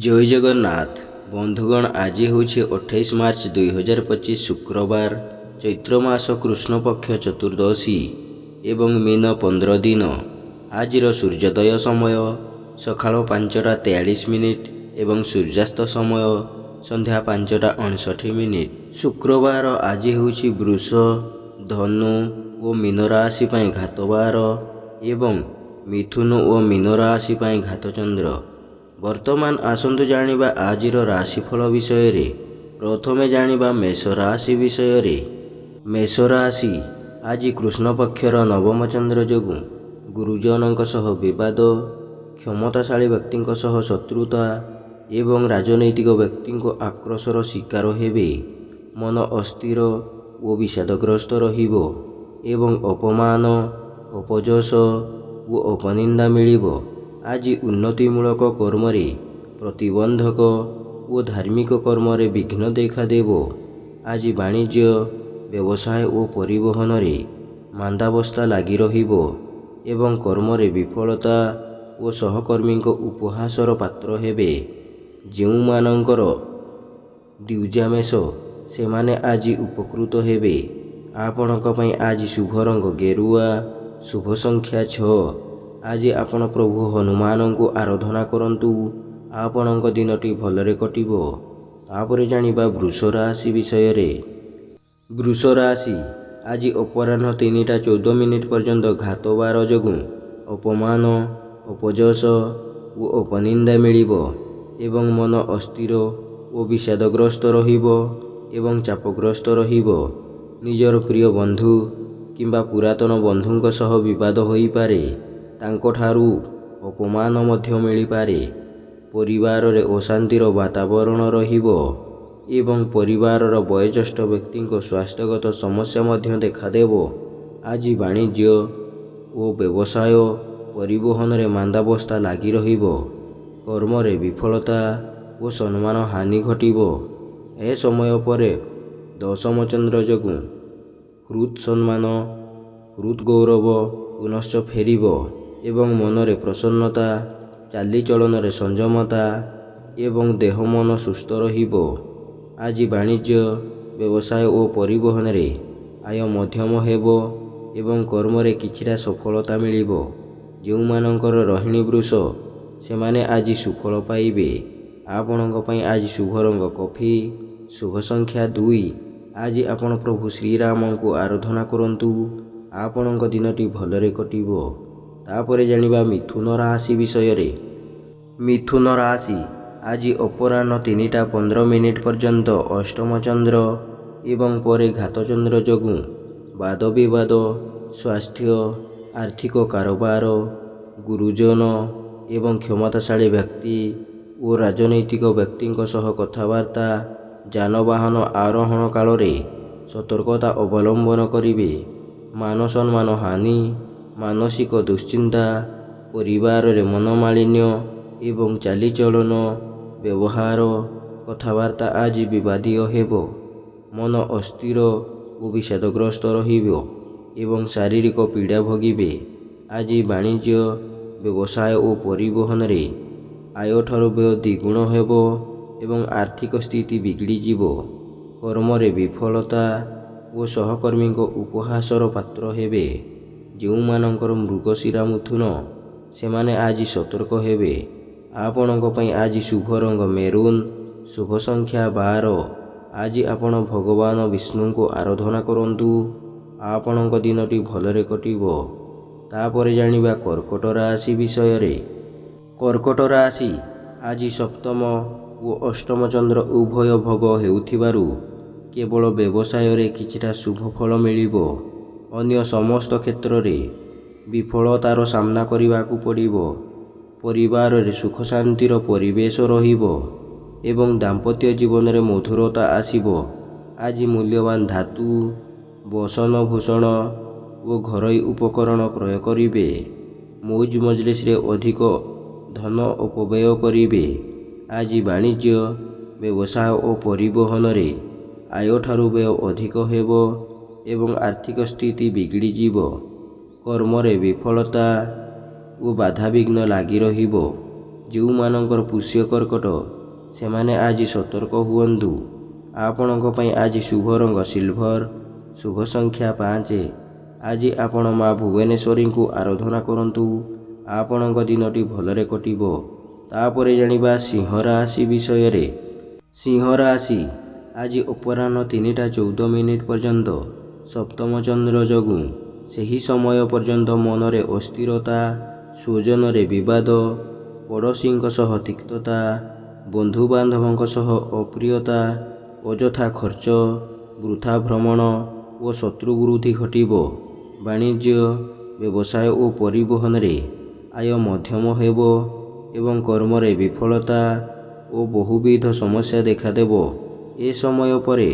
ଜୟ ଜଗନ୍ନାଥ ବନ୍ଧୁଗଣ, ଆଜି ହେଉଛି 28 ମାର୍ଚ୍ଚ 2025 ଶୁକ୍ରବାର, ଚୈତ୍ର ମାସ କୃଷ୍ଣ ପକ୍ଷ ଚତୁର୍ଦ୍ଦଶୀ ଏବଂ ମୀନ 15 ଦିନ। ଆଜିର ସୂର୍ଯ୍ୟୋଦୟ ସମୟ ସକାଳ 5ଟା 43 ମିନିଟ୍ ଏବଂ ସୂର୍ଯ୍ୟାସ୍ତ ସମୟ ସନ୍ଧ୍ୟା 5ଟା 59 ମିନିଟ୍। ଶୁକ୍ରବାର ଆଜି ହେଉଛି ବୃଷ, ଧନୁ ଓ ମୀନ ରାଶି ପାଇଁ ଘାତବାର ଏବଂ ମିଥୁନ ଓ ମୀନ ରାଶି ପାଇଁ ଘାତଚନ୍ଦ୍ର। ବର୍ତ୍ତମାନ ଆସନ୍ତୁ ଜାଣିବା ଆଜିର ରାଶିଫଳ ବିଷୟରେ। ପ୍ରଥମେ ଜାଣିବା ମେଷ ରାଶି ବିଷୟରେ। ମେଷ ରାଶି ଆଜି କୃଷ୍ଣପକ୍ଷର ନବମ ଚନ୍ଦ୍ର ଯୋଗୁଁ ଗୁରୁଜନଙ୍କ ସହ ବିବାଦ, କ୍ଷମତାଶାଳୀ ବ୍ୟକ୍ତିଙ୍କ ସହ ଶତ୍ରୁତା ଏବଂ ରାଜନୈତିକ ବ୍ୟକ୍ତିଙ୍କ ଆକ୍ରୋଶର ଶିକାର ହେବେ। ମନ ଅସ୍ଥିର ଓ ବିଷାଦଗ୍ରସ୍ତ ରହିବ ଏବଂ ଅପମାନ, ଅପଯଶ ଓ ଅପନିନ୍ଦା ମିଳିବ। ଆଜି ଉନ୍ନତିମୂଳକ କର୍ମରେ ପ୍ରତିବନ୍ଧକ ଓ ଧାର୍ମିକ କର୍ମରେ ବିଘ୍ନ ଦେଖାଦେବ। ଆଜି ବାଣିଜ୍ୟ, ବ୍ୟବସାୟ ଓ ପରିବହନରେ ମାନ୍ଦାବସ୍ଥା ଲାଗି ରହିବ ଏବଂ କର୍ମରେ ବିଫଳତା ଓ ସହକର୍ମୀଙ୍କ ଉପହାସର ପାତ୍ର ହେବେ। ଯେଉଁମାନଙ୍କର ଦ୍ୱିଜା ମେଷ, ସେମାନେ ଆଜି ଉପକୃତ ହେବେ। ଆପଣଙ୍କ ପାଇଁ ଆଜି ଶୁଭ ରଙ୍ଗ ଗେରୁଆ, ଶୁଭ ସଂଖ୍ୟା 6। ଆଜି ଆପଣ ପ୍ରଭୁ ହନୁମାନଙ୍କୁ ଆରାଧନା କରନ୍ତୁ। ଆପଣଙ୍କ ଦିନଟି ଭଲରେ କଟିବ। ତାପରେ ଜାଣିବା ବୃଷ ରାଶି ବିଷୟରେ। ବୃଷ ରାଶି ଆଜି ଅପରାହ୍ନ 3ଟା 14 ମିନିଟ୍ ପର୍ଯ୍ୟନ୍ତ ଘାତବାର ଯୋଗୁଁ ଅପମାନ, ଅପଯଶ ଓ ଅପନିନ୍ଦା ମିଳିବ ଏବଂ ମନ ଅସ୍ଥିର ଓ ବିଷାଦଗ୍ରସ୍ତ ରହିବ ଏବଂ ଚାପଗ୍ରସ୍ତ ରହିବ। ନିଜର ପ୍ରିୟ ବନ୍ଧୁ କିମ୍ବା ପୁରାତନ ବନ୍ଧୁଙ୍କ ସହ ବିବାଦ ହୋଇପାରେ। ତାଙ୍କଠାରୁ ଅପମାନ ମଧ୍ୟ ମିଳିପାରେ। ପରିବାରରେ ଅଶାନ୍ତିର ବାତାବରଣ ରହିବ ଏବଂ ପରିବାରର ବୟୋଜ୍ୟେଷ୍ଠ ବ୍ୟକ୍ତିଙ୍କ ସ୍ୱାସ୍ଥ୍ୟଗତ ସମସ୍ୟା ମଧ୍ୟ ଦେଖାଦେବ। ଆଜି ବାଣିଜ୍ୟ ଓ ବ୍ୟବସାୟ, ପରିବହନରେ ମାନ୍ଦାବସ୍ଥା ଲାଗି ରହିବ। କର୍ମରେ ବିଫଳତା ଓ ସମ୍ମାନ ହାନି ଘଟିବ। ଏ ସମୟ ପରେ ଦଶମ ଚନ୍ଦ୍ର ଯୋଗୁଁ ହୃତ୍ ସମ୍ମାନ, ହୃତ୍ ଗୌରବ ପୁନଶ୍ଚ ଫେରିବ ଏବଂ ମନରେ ପ୍ରସନ୍ନତା, ଚାଲିଚଳନରେ ସଂଯମତା ଏବଂ ଦେହ ମନ ସୁସ୍ଥ ରହିବ। ଆଜି ବାଣିଜ୍ୟ, ବ୍ୟବସାୟ ଓ ପରିବହନରେ ଆୟ ମଧ୍ୟମ ହେବ ଏବଂ କର୍ମରେ କିଛିଟା ସଫଳତା ମିଳିବ। ଯେଉଁମାନଙ୍କର ରୋହିଣୀ ବୃଷ, ସେମାନେ ଆଜି ସୁଫଳ ପାଇବେ। ଆପଣଙ୍କ ପାଇଁ ଆଜି ଶୁଭ ରଙ୍ଗ କଫି, ଶୁଭ ସଂଖ୍ୟା 2। ଆଜି ଆପଣ ପ୍ରଭୁ ଶ୍ରୀରାମଙ୍କୁ ଆରାଧନା କରନ୍ତୁ। ଆପଣଙ୍କ ଦିନଟି ଭଲରେ କଟିବ। ତାପରେ ଜାଣିବା ମିଥୁନ ରାଶି ବିଷୟରେ। ମିଥୁନ ରାଶି ଆଜି ଅପରାହ୍ନ 3ଟା 15 ମିନିଟ୍ ପର୍ଯ୍ୟନ୍ତ ଅଷ୍ଟମ ଚନ୍ଦ୍ର ଏବଂ ପରେ ଘାତଚନ୍ଦ୍ର ଯୋଗୁଁ ବାଦବିବାଦ, ସ୍ୱାସ୍ଥ୍ୟ, ଆର୍ଥିକ କାରବାର, ଗୁରୁଜନ ଏବଂ କ୍ଷମତାଶାଳୀ ବ୍ୟକ୍ତି ଓ ରାଜନୈତିକ ବ୍ୟକ୍ତିଙ୍କ ସହ କଥାବାର୍ତ୍ତା, ଯାନବାହନ ଆରୋହଣ କାଳରେ ସତର୍କତା ଅବଲମ୍ବନ କରିବେ। ମାନ ସମ୍ମାନ ହାନି, ମାନସିକ ଦୁଶ୍ଚିନ୍ତା, ପରିବାରରେ ମନୋମାଳିନ୍ୟ ଏବଂ ଚାଲିଚଳନ, ବ୍ୟବହାର, କଥାବାର୍ତ୍ତା ଆଜି ବିବାଦୀୟ ହେବ। ମନ ଅସ୍ଥିର ଓ ବିଷାଦଗ୍ରସ୍ତ ରହିବ ଏବଂ ଶାରୀରିକ ପୀଡ଼ା ଭୋଗିବେ। ଆଜି ବାଣିଜ୍ୟ, ବ୍ୟବସାୟ ଓ ପରିବହନରେ ଆୟଠାରୁ ବ୍ୟୟ ଦ୍ୱିଗୁଣ ହେବ ଏବଂ ଆର୍ଥିକ ସ୍ଥିତି ବିଗିଡ଼ିଯିବ। କର୍ମରେ ବିଫଳତା ଓ ସହକର୍ମୀଙ୍କ ଉପହାସର ପାତ୍ର ହେବେ। ଯେଉଁମାନଙ୍କର ମୃଗଶିରା ମିଥୁନ, ସେମାନେ ଆଜି ସତର୍କ ହେବେ। ଆପଣଙ୍କ ପାଇଁ ଆଜି ଶୁଭ ରଙ୍ଗ ମେରୁନ୍, ଶୁଭ ସଂଖ୍ୟା 12। ଆଜି ଆପଣ ଭଗବାନ ବିଷ୍ଣୁଙ୍କୁ ଆରାଧନା କରନ୍ତୁ। ଆପଣଙ୍କ ଦିନଟି ଭଲରେ କଟିବ। ତାପରେ ଜାଣିବା କର୍କଟ ରାଶି ବିଷୟରେ। କର୍କଟ ରାଶି ଆଜି ସପ୍ତମ ଓ ଅଷ୍ଟମ ଚନ୍ଦ୍ର ଉଭୟ ଭୋଗ ହେଉଥିବାରୁ କେବଳ ବ୍ୟବସାୟରେ କିଛିଟା ଶୁଭ ଫଳ ମିଳିବ। ଅନ୍ୟ ସମସ୍ତ କ୍ଷେତ୍ରରେ ବିଫଳତାର ସାମ୍ନା କରିବାକୁ ପଡ଼ିବ। ପରିବାରରେ ସୁଖ ଶାନ୍ତିର ପରିବେଶ ରହିବ ଏବଂ ଦାମ୍ପତ୍ୟ ଜୀବନରେ ମଧୁରତା ଆସିବ। ଆଜି ମୂଲ୍ୟବାନ ଧାତୁ, ବସନଭୂଷଣ ଓ ଘରୋଇ ଉପକରଣ କ୍ରୟ କରିବେ। ମୌଜ ମଜଲିସରେ ଅଧିକ ଧନ ଅପବ୍ୟୟ କରିବେ। ଆଜି ବାଣିଜ୍ୟ, ବ୍ୟବସାୟ ଓ ପରିବହନରେ ଆୟଠାରୁ ବ୍ୟୟ ଅଧିକ ହେବ ଏବଂ ଆର୍ଥିକ ସ୍ଥିତି ବିଗିଡ଼ିଯିବ। କର୍ମରେ ବିଫଳତା ଓ ବାଧାବିଘ୍ନ ଲାଗି ରହିବ। ଯେଉଁମାନଙ୍କର ପୁଷ୍ୟ କର୍କଟ, ସେମାନେ ଆଜି ସତର୍କ ହୁଅନ୍ତୁ। ଆପଣଙ୍କ ପାଇଁ ଆଜି ଶୁଭ ରଙ୍ଗ ସିଲଭର, ଶୁଭ ସଂଖ୍ୟା 5। ଆଜି ଆପଣ ମା ଭୁବନେଶ୍ୱରୀଙ୍କୁ ଆରାଧନା କରନ୍ତୁ। ଆପଣଙ୍କ ଦିନଟି ଭଲରେ କଟିବ। ତାପରେ ଜାଣିବା ସିଂହ ରାଶି ବିଷୟରେ। ସିଂହ ରାଶି ଆଜି ଅପରାହ୍ନ 3ଟା 14 ପର୍ଯ୍ୟନ୍ତ ସପ୍ତମ ଚନ୍ଦ୍ର ଯୋଗୁଁ ସେହି ସମୟ ପର୍ଯ୍ୟନ୍ତ ମନରେ ଅସ୍ଥିରତା, ସ୍ୱଜନରେ ବିବାଦ, ପଡ଼ୋଶୀଙ୍କ ସହ ତିକ୍ତତା, ବନ୍ଧୁବାନ୍ଧବଙ୍କ ସହ ଅପ୍ରିୟତା, ଅଯଥା ଖର୍ଚ୍ଚ, ବୃଥା ଭ୍ରମଣ ଓ ଶତ୍ରୁ ବୃଦ୍ଧି ଘଟିବ। ବାଣିଜ୍ୟ, ବ୍ୟବସାୟ ଓ ପରିବହନରେ ଆୟ ମଧ୍ୟମ ହେବ ଏବଂ କର୍ମରେ ବିଫଳତା ଓ ବହୁବିଧ ସମସ୍ୟା ଦେଖାଦେବ। ଏ ସମୟ ପରେ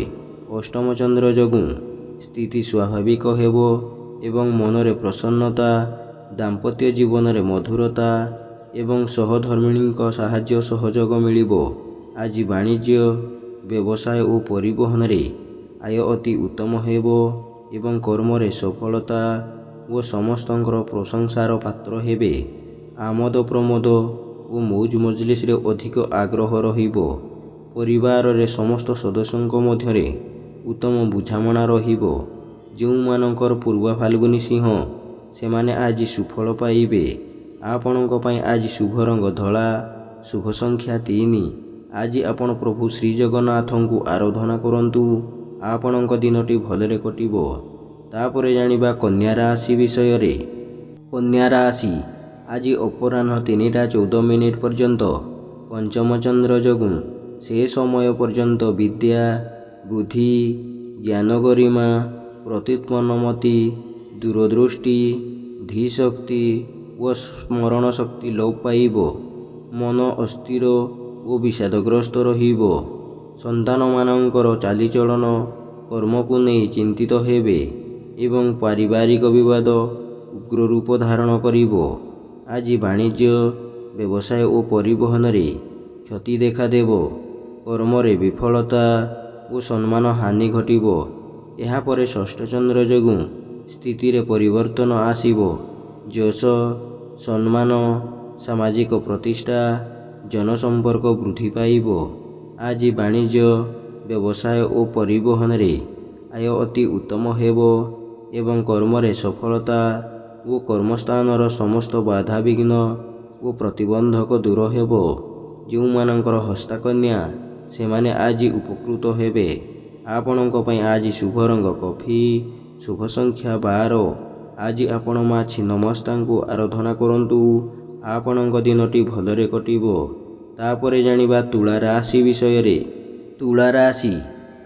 ଅଷ୍ଟମ ଚନ୍ଦ୍ର ଯୋଗୁଁ ସ୍ଥିତି ସ୍ୱାଭାବିକ ହେବ ଏବଂ ମନରେ ପ୍ରସନ୍ନତା, ଦାମ୍ପତ୍ୟ ଜୀବନରେ ମଧୁରତା ଏବଂ ସହଧର୍ମିଣୀଙ୍କ ସାହାଯ୍ୟ ସହଯୋଗ ମିଳିବ। ଆଜି ବାଣିଜ୍ୟ, ବ୍ୟବସାୟ ଓ ପରିବହନରେ ଆୟ ଅତି ଉତ୍ତମ ହେବ ଏବଂ କର୍ମରେ ସଫଳତା ଓ ସମସ୍ତଙ୍କର ପ୍ରଶଂସାର ପାତ୍ର ହେବେ। ଆମୋଦ ପ୍ରମୋଦ ଓ ମୌଜ ମଜଲିସରେ ଅଧିକ ଆଗ୍ରହ ରହିବ। ପରିବାରରେ ସମସ୍ତ ସଦସ୍ୟଙ୍କ ମଧ୍ୟରେ ଉତ୍ତମ ବୁଝାମଣା ରହିବ। ଯେଉଁମାନଙ୍କର ପୂର୍ବ ଫାଲ୍ଗୁନୀ ସିଂହ, ସେମାନେ ଆଜି ସୁଫଳ ପାଇବେ। ଆପଣଙ୍କ ପାଇଁ ଆଜି ଶୁଭ ରଙ୍ଗ ଧଳା, ଶୁଭ ସଂଖ୍ୟା 3। ଆଜି ଆପଣ ପ୍ରଭୁ ଶ୍ରୀଜଗନ୍ନାଥଙ୍କୁ ଆରାଧନା କରନ୍ତୁ। ଆପଣଙ୍କ ଦିନଟି ଭଲରେ କଟିବ। ତାପରେ ଜାଣିବା କନ୍ୟା ରାଶି ବିଷୟରେ। କନ୍ୟା ରାଶି ଆଜି ଅପରାହ୍ନ 3ଟା 14 ପର୍ଯ୍ୟନ୍ତ ପଞ୍ଚମ ଚନ୍ଦ୍ର ଯୋଗୁଁ ସେ ସମୟ ପର୍ଯ୍ୟନ୍ତ ବିଦ୍ୟା, ବୁଦ୍ଧି, ଜ୍ଞାନ ଗରିମା, ପ୍ରତ୍ୟୁତ୍ପନ୍ନମତି, ଦୂରଦୃଷ୍ଟି, ଧୀଶକ୍ତି ଓ ସ୍ମରଣ ଶକ୍ତି ଲୋପ ପାଇବ। ମନ ଅସ୍ଥିର ଓ ବିଷାଦଗ୍ରସ୍ତ ରହିବ। ସନ୍ତାନମାନଙ୍କର ଚାଲିଚଳନ, କର୍ମକୁ ନେଇ ଚିନ୍ତିତ ହେବେ ଏବଂ ପାରିବାରିକ ବିବାଦ ଉଗ୍ର ରୂପ ଧାରଣ କରିବ। ଆଜି ବାଣିଜ୍ୟ, ବ୍ୟବସାୟ ଓ ପରିବହନରେ କ୍ଷତି ଦେଖାଦେବ। କର୍ମରେ ବିଫଳତା ଓ ସମ୍ମାନ ହାନି ଘଟିବ। ଏହାପରେ ଷଷ୍ଠ ଚନ୍ଦ୍ର ଯୋଗୁଁ ସ୍ଥିତିରେ ପରିବର୍ତ୍ତନ ଆସିବ। ଯଶ, ସମ୍ମାନ, ସାମାଜିକ ପ୍ରତିଷ୍ଠା, ଜନସମ୍ପର୍କ ବୃଦ୍ଧି ପାଇବ। ଆଜି ବାଣିଜ୍ୟ, ବ୍ୟବସାୟ ଓ ପରିବହନରେ ଆୟ ଅତି ଉତ୍ତମ ହେବ ଏବଂ କର୍ମରେ ସଫଳତା ଓ କର୍ମସ୍ଥାନର ସମସ୍ତ ବାଧାବିଘ୍ନ ଓ ପ୍ରତିବନ୍ଧକ ଦୂର ହେବ। ଯେଉଁମାନଙ୍କର ହସ୍ତକନ୍ୟା, ସେମାନେ ଆଜି ଉପକୃତ ହେବେ। ଆପଣଙ୍କ ପାଇଁ ଆଜି ଶୁଭ ରଙ୍ଗ କଫି, ଶୁଭ ସଂଖ୍ୟା 12। ଆଜି ଆପଣ ମା ଛିନ୍ନମସ୍ତାଙ୍କୁ ଆରାଧନା କରନ୍ତୁ। ଆପଣଙ୍କ ଦିନଟି ଭଲରେ କଟିବ। ତାପରେ ଜାଣିବା ତୁଳା ରାଶି ବିଷୟରେ। ତୁଳା ରାଶି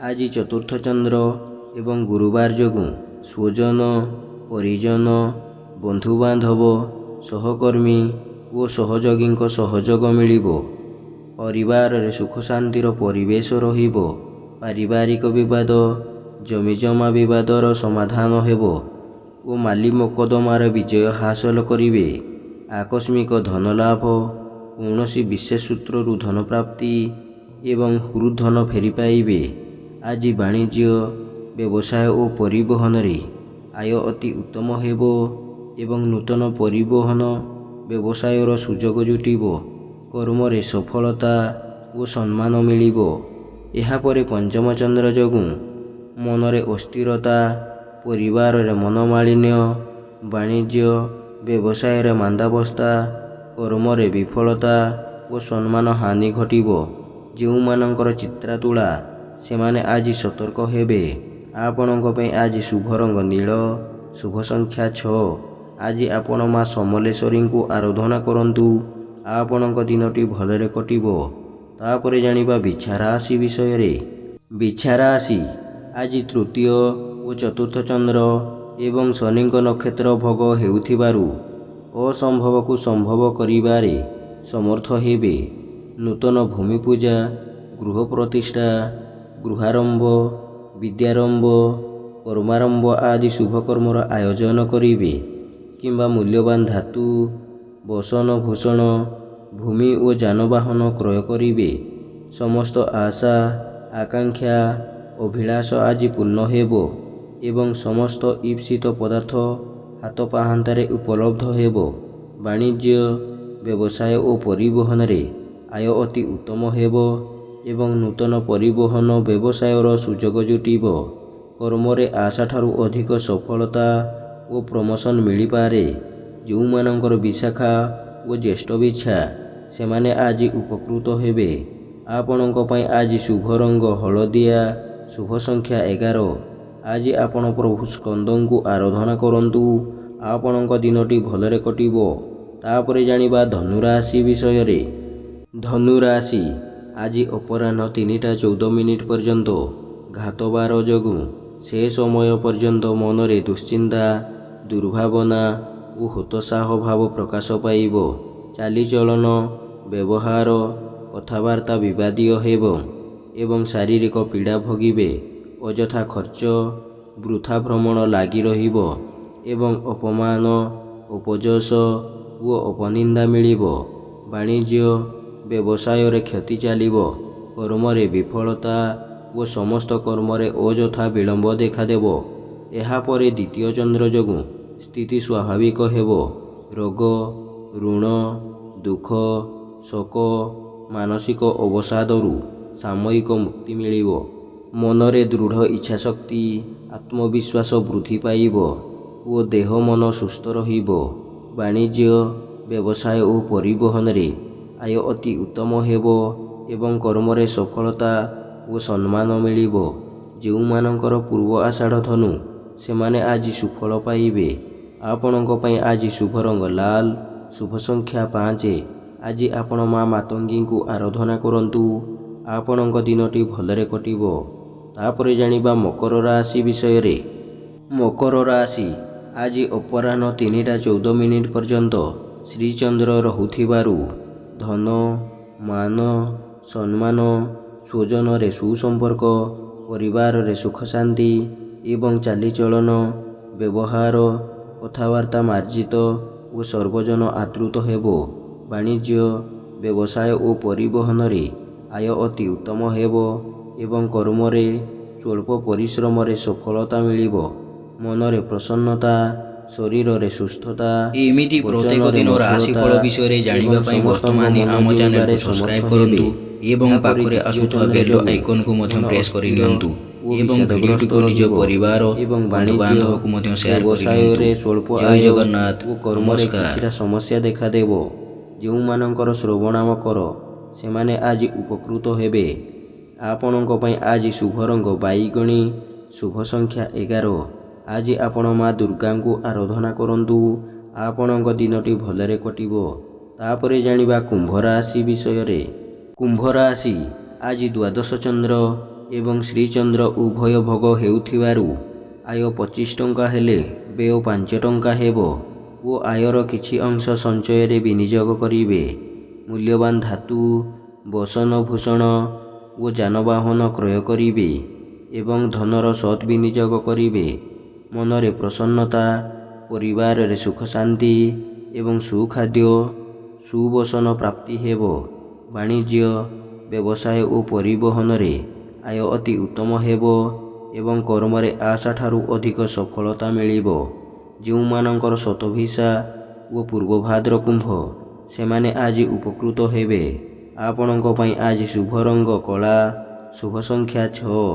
ଆଜି ଚତୁର୍ଥ ଚନ୍ଦ୍ର ଏବଂ ଗୁରୁବାର ଯୋଗୁଁ ସ୍ୱଜନ, ପରିଜନ, ବନ୍ଧୁବାନ୍ଧବ, ସହକର୍ମୀ ଓ ସହଯୋଗୀଙ୍କ ସହଯୋଗ ମିଳିବ। ପରିବାରରେ ସୁଖ ଶାନ୍ତିର ପରିବେଶ ରହିବ। ପାରିବାରିକ ବିବାଦ, ଜମିଜମା ବିବାଦର ସମାଧାନ ହେବ ଓ ମାଲି ମୋକଦ୍ଦମାରେ ବିଜୟ ହାସଲ କରିବେ। ଆକସ୍ମିକ ଧନଲାଭ, କୌଣସି ବିଶେଷ ସୂତ୍ରରୁ ଧନପ୍ରାପ୍ତି ଏବଂ ହୃଦ୍ଧନ ଫେରି ପାଇବେ। ଆଜି ବାଣିଜ୍ୟ, ବ୍ୟବସାୟ ଓ ପରିବହନରେ ଆୟ ଅତି ଉତ୍ତମ ହେବ ଏବଂ ନୂତନ ପରିବହନ ବ୍ୟବସାୟର ସୁଯୋଗ ଜୁଟିବ। କର୍ମରେ ସଫଳତା ଓ ସମ୍ମାନ ମିଳିବ। ଏହାପରେ ପଞ୍ଚମ ଚନ୍ଦ୍ର ଯୋଗୁଁ ମନରେ ଅସ୍ଥିରତା, ପରିବାରରେ ମନୋମାଳିନ୍ୟ, ବାଣିଜ୍ୟ, ବ୍ୟବସାୟରେ ମାନ୍ଦାବସ୍ଥା, କର୍ମରେ ବିଫଳତା ଓ ସମ୍ମାନ ହାନି ଘଟିବ। ଯେଉଁମାନଙ୍କର ଚିତ୍ରା ତୁଳା, ସେମାନେ ଆଜି ସତର୍କ ହେବେ। ଆପଣଙ୍କ ପାଇଁ ଆଜି ଶୁଭ ରଙ୍ଗ ନୀଳ, ଶୁଭ ସଂଖ୍ୟା 6। ଆଜି ଆପଣ ମା ସମଲେଶ୍ୱରୀଙ୍କୁ ଆରାଧନା କରନ୍ତୁ। ଆପଣଙ୍କ ଦିନଟି ଭଲରେ କଟିବ। ତାପରେ ଜାଣିବା ବିଛା ରାଶି ବିଷୟରେ। ବିଛା ରାଶି ଆଜି ତୃତୀୟ ଓ ଚତୁର୍ଥ ଚନ୍ଦ୍ର ଏବଂ ଶନିଙ୍କ ନକ୍ଷତ୍ର ଭୋଗ ହେଉଥିବାରୁ ଅସମ୍ଭବକୁ ସମ୍ଭବ କରିବାରେ ସମର୍ଥ ହେବେ। ନୂତନ ଭୂମି ପୂଜା, ଗୃହ ପ୍ରତିଷ୍ଠା, ଗୃହାରମ୍ଭ, ବିଦ୍ୟାରମ୍ଭ, କର୍ମାରମ୍ଭ ଆଦି ଶୁଭକର୍ମର ଆୟୋଜନ କରିବେ କିମ୍ବା ମୂଲ୍ୟବାନ ଧାତୁ, ବସନ ଭୂଷଣ, ଭୂମି ଓ ଯାନବାହନ କ୍ରୟ କରିବେ। ସମସ୍ତ ଆଶା, ଆକାଂକ୍ଷା, ଅଭିଳାଷ ଆଜି ପୂର୍ଣ୍ଣ ହେବ ଏବଂ ସମସ୍ତ ଇପ୍ସିତ ପଦାର୍ଥ ହାତ ପାହାନ୍ତାରେ ଉପଲବ୍ଧ ହେବ। ବାଣିଜ୍ୟ, ବ୍ୟବସାୟ ଓ ପରିବହନରେ ଆୟ ଅତି ଉତ୍ତମ ହେବ ଏବଂ ନୂତନ ପରିବହନ ବ୍ୟବସାୟର ସୁଯୋଗ ଜୁଟିବ। କର୍ମରେ ଆଶାଠାରୁ ଅଧିକ ସଫଳତା ଓ ପ୍ରମୋସନ୍ ମିଳିପାରେ। ଯେଉଁମାନଙ୍କର ବିଶାଖା ଓ ଜ୍ୟେଷ୍ଠ ବିଛା ସେମାନେ ଆଜି ଉପକୃତ ହେବେ। ଆପଣଙ୍କ ପାଇଁ ଆଜି ଶୁଭ ରଙ୍ଗ ହଳଦିଆ, ଶୁଭ ସଂଖ୍ୟା 11। ଆଜି ଆପଣ ପ୍ରଭୁ ସ୍କନ୍ଦଙ୍କୁ ଆରାଧନା କରନ୍ତୁ। ଆପଣଙ୍କ ଦିନଟି ଭଲରେ କଟିବ। ତାପରେ ଜାଣିବା ଧନୁରାଶି ବିଷୟରେ। ଧନୁରାଶି ଆଜି ଅପରାହ୍ନ 3ଟା 14 ପର୍ଯ୍ୟନ୍ତ ଘାତବାର ଯୋଗୁଁ ସେ ସମୟ ପର୍ଯ୍ୟନ୍ତ ମନରେ ଦୁଶ୍ଚିନ୍ତା, ଦୁର୍ଭାବନା ଓ ହତୋତ୍ସାହ ଭାବ ପ୍ରକାଶ ପାଇବ। ଚାଲିଚଳନ, ବ୍ୟବହାର, କଥାବାର୍ତ୍ତା ବିବାଦୀୟ ହେବ ଏବଂ ଶାରୀରିକ ପୀଡ଼ା ଭୋଗିବେ। ଅଯଥା ଖର୍ଚ୍ଚ, ବୃଥା ଭ୍ରମଣ ଲାଗି ରହିବ ଏବଂ ଅପମାନ, ଅପଯଶ ଓ ଅପନିନ୍ଦା ମିଳିବ। ବାଣିଜ୍ୟ, ବ୍ୟବସାୟରେ କ୍ଷତି ଚାଲିବ। କର୍ମରେ ବିଫଳତା ଓ ସମସ୍ତ କର୍ମରେ ଅଯଥା ବିଳମ୍ବ ଦେଖାଦେବ। ଏହାପରେ ଦ୍ୱିତୀୟ ଚନ୍ଦ୍ର ଯୋଗୁଁ ସ୍ଥିତି ସ୍ୱାଭାବିକ ହେବ। ରୋଗ, ଋଣ, ଦୁଃଖ, ଶୋକ, ମାନସିକ ଅବସାଦରୁ ସାମୟିକ ମୁକ୍ତି ମିଳିବ। ମନରେ ଦୃଢ଼ ଇଚ୍ଛାଶକ୍ତି, ଆତ୍ମବିଶ୍ୱାସ ବୃଦ୍ଧି ପାଇବ ଓ ଦେହ ମନ ସୁସ୍ଥ ରହିବ। ବାଣିଜ୍ୟ, ବ୍ୟବସାୟ ଓ ପରିବହନରେ ଆୟ ଅତି ଉତ୍ତମ ହେବ ଏବଂ କର୍ମରେ ସଫଳତା ଓ ସମ୍ମାନ ମିଳିବ। ଯେଉଁମାନଙ୍କର ପୂର୍ବ ଆଷାଢ଼ ଧନୁ ସେମାନେ ଆଜି ସୁଫଳ ପାଇବେ। ଆପଣଙ୍କ ପାଇଁ ଆଜି ଶୁଭ ରଙ୍ଗ ଲାଲ, ଶୁଭ ସଂଖ୍ୟା 5। ଆଜି ଆପଣ ମା ମାତଙ୍ଗୀଙ୍କୁ ଆରାଧନା କରନ୍ତୁ। ଆପଣଙ୍କ ଦିନଟି ଭଲରେ କଟିବ। ତାପରେ ଜାଣିବା ମକର ରାଶି ବିଷୟରେ। ମକର ରାଶି ଆଜି ଅପରାହ୍ନ 3ଟା 14 ପର୍ଯ୍ୟନ୍ତ ଶ୍ରୀଚନ୍ଦ୍ର ରହୁଥିବାରୁ ଧନ, ମାନ, ସମ୍ମାନ, ସ୍ୱଜନରେ ସୁସମ୍ପର୍କ, ପରିବାରରେ ସୁଖ ଶାନ୍ତି ଏବଂ ଚାଲିଚଳନ, ବ୍ୟବହାର, କଥାବାର୍ତ୍ତା ମାର୍ଜିତ ଓ ସର୍ବଜନ ଆଦୃତ ହେବ। ବାଣିଜ୍ୟ, ବ୍ୟବସାୟ ଓ ପରିବହନରେ ଆୟ ଅତି ଉତ୍ତମ ହେବ ଏବଂ କର୍ମରେ ସ୍ୱଳ୍ପ ପରିଶ୍ରମରେ ସଫଳତା ମିଳିବ। ମନରେ ପ୍ରସନ୍ନତା, ଶରୀରରେ ସୁସ୍ଥତା, ଏମିତି ପ୍ରତ୍ୟେକ ଦିନ ରାଶିଫଳ ବିଷୟରେ ଜାଣିବା ପାଇଁ ବର୍ତ୍ତମାନ ଆମ ଚ୍ୟାନେଲକୁ ସବସ୍କ୍ରାଇବ୍ କରନ୍ତୁ ଏବଂ ପାଖରେ ଆସୁଥିବା ବେଲ୍ ଆଇକନକୁ ମଧ୍ୟ ପ୍ରେସ୍ କରିନିଅନ୍ତୁ ଏବଂ ଭିଡ଼ିଓଟିକୁ ନିଜ ପରିବାର ଏବଂ ବନ୍ଧୁବାନ୍ଧବକୁ ମଧ୍ୟ ସେୟାର କରିନିଅନ୍ତୁ। ଜୟ ଜଗନ୍ନାଥ। ନମସ୍କାର। କିଛିଟା ସମସ୍ୟା ଦେଖାଦେବ। ଯେଉଁମାନଙ୍କର ଶ୍ରବଣ ମକର ସେମାନେ ଆଜି ଉପକୃତ ହେବେ। ଆପଣଙ୍କ ପାଇଁ ଆଜି ଶୁଭ ରଙ୍ଗ ବାଇଗଣୀ, ଶୁଭ ସଂଖ୍ୟା 11। ଆଜି ଆପଣ ମା ଦୁର୍ଗାଙ୍କୁ ଆରାଧନା କରନ୍ତୁ। ଆପଣଙ୍କ ଦିନଟି ଭଲରେ କଟିବ। ତାପରେ ଜାଣିବା କୁମ୍ଭ ରାଶି ବିଷୟରେ। କୁମ୍ଭ ରାଶି ଆଜି ଦ୍ୱାଦଶ ଚନ୍ଦ୍ର ଏବଂ ଶ୍ରୀଚନ୍ଦ୍ର ଉଭୟ ଭୋଗ ହେଉଥିବାରୁ ଆୟ 25 ଟଙ୍କା ହେଲେ ବ୍ୟୟ 5 ଟଙ୍କା ହେବ ଓ ଆୟର କିଛି ଅଂଶ ସଞ୍ଚୟରେ ବିନିଯୋଗ କରିବେ। ମୂଲ୍ୟବାନ ଧାତୁ, ବସନଭୂଷଣ ଓ ଯାନବାହନ କ୍ରୟ କରିବେ ଏବଂ ଧନର ସତ୍ ବିନିଯୋଗ କରିବେ। ମନରେ ପ୍ରସନ୍ନତା, ପରିବାରରେ ସୁଖ ଶାନ୍ତି ଏବଂ ସୁଖାଦ୍ୟ, ସୁବସନ ପ୍ରାପ୍ତି ହେବ। ବାଣିଜ୍ୟ, ବ୍ୟବସାୟ ଓ ପରିବହନରେ ଆୟ ଅତି ଉତ୍ତମ ହେବ ଏବଂ କର୍ମରେ ଆଶାଠାରୁ ଅଧିକ ସଫଳତା ମିଳିବ। ଯେଉଁମାନଙ୍କର ଶତଭିଷା ଓ ପୂର୍ବଭାଦ୍ର କୁମ୍ଭ ସେମାନେ ଆଜି ଉପକୃତ ହେବେ। ଆପଣଙ୍କ ପାଇଁ ଆଜି ଶୁଭ ରଙ୍ଗ କଳା, ଶୁଭ ସଂଖ୍ୟା 6।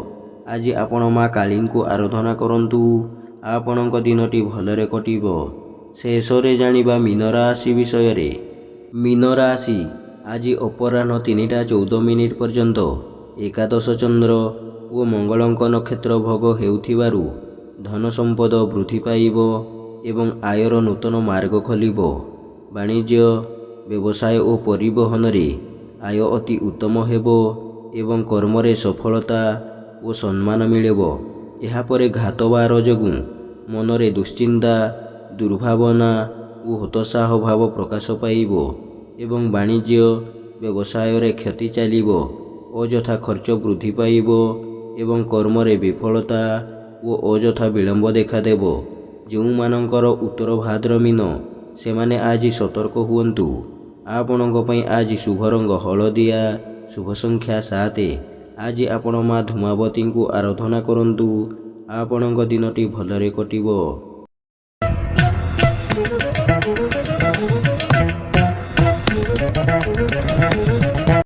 ଆଜି ଆପଣ ମା କାଳୀଙ୍କୁ ଆରାଧନା କରନ୍ତୁ। ଆପଣଙ୍କ ଦିନଟି ଭଲରେ କଟିବ। ଶେଷରେ ଜାଣିବା ମୀନ ରାଶି ବିଷୟରେ। ମୀନ ରାଶି ଆଜି ଅପରାହ୍ନ 3ଟା 14 ପର୍ଯ୍ୟନ୍ତ ଏକାଦଶ ଚନ୍ଦ୍ର ଓ ମଙ୍ଗଳଙ୍କ ନକ୍ଷତ୍ର ଭୋଗ ହେଉଥିବାରୁ ଧନ ସମ୍ପଦ ବୃଦ୍ଧି ପାଇବ ଏବଂ ଆୟର ନୂତନ ମାର୍ଗ ଖୋଲିବ। ବାଣିଜ୍ୟ, ବ୍ୟବସାୟ ଓ ପରିବହନରେ ଆୟ ଅତି ଉତ୍ତମ ହେବ ଏବଂ କର୍ମରେ ସଫଳତା ଓ ସମ୍ମାନ ମିଳିବ। ଏହାପରେ ଘାତବାର ଯୋଗୁଁ ମନରେ ଦୁଶ୍ଚିନ୍ତା, ଦୁର୍ଭାବନା ଓ ହତୋତ୍ସାହ ଭାବ ପ୍ରକାଶ ପାଇବ ଏବଂ ବାଣିଜ୍ୟ, ବ୍ୟବସାୟରେ କ୍ଷତି ଚାଲିବ। ଅଯଥା ଖର୍ଚ୍ଚ ବୃଦ୍ଧି ପାଇବ ଏବଂ କର୍ମରେ ବିଫଳତା ଓ ଅଯଥା ବିଳମ୍ବ ଦେଖାଦେବ। ଯେଉଁମାନଙ୍କର ଉତ୍ତର ଭାଦ୍ର ମୀନ ସେମାନେ ଆଜି ସତର୍କ ହୁଅନ୍ତୁ। ଆପଣଙ୍କ ପାଇଁ ଆଜି ଶୁଭ ରଙ୍ଗ ହଳଦିଆ, ଶୁଭ ସଂଖ୍ୟା 7। ଆଜି ଆପଣ ମା ଧୂମାବତୀଙ୍କୁ ଆରାଧନା କରନ୍ତୁ। ଆପଣଙ୍କ ଦିନଟି ଭଲରେ କଟିବ।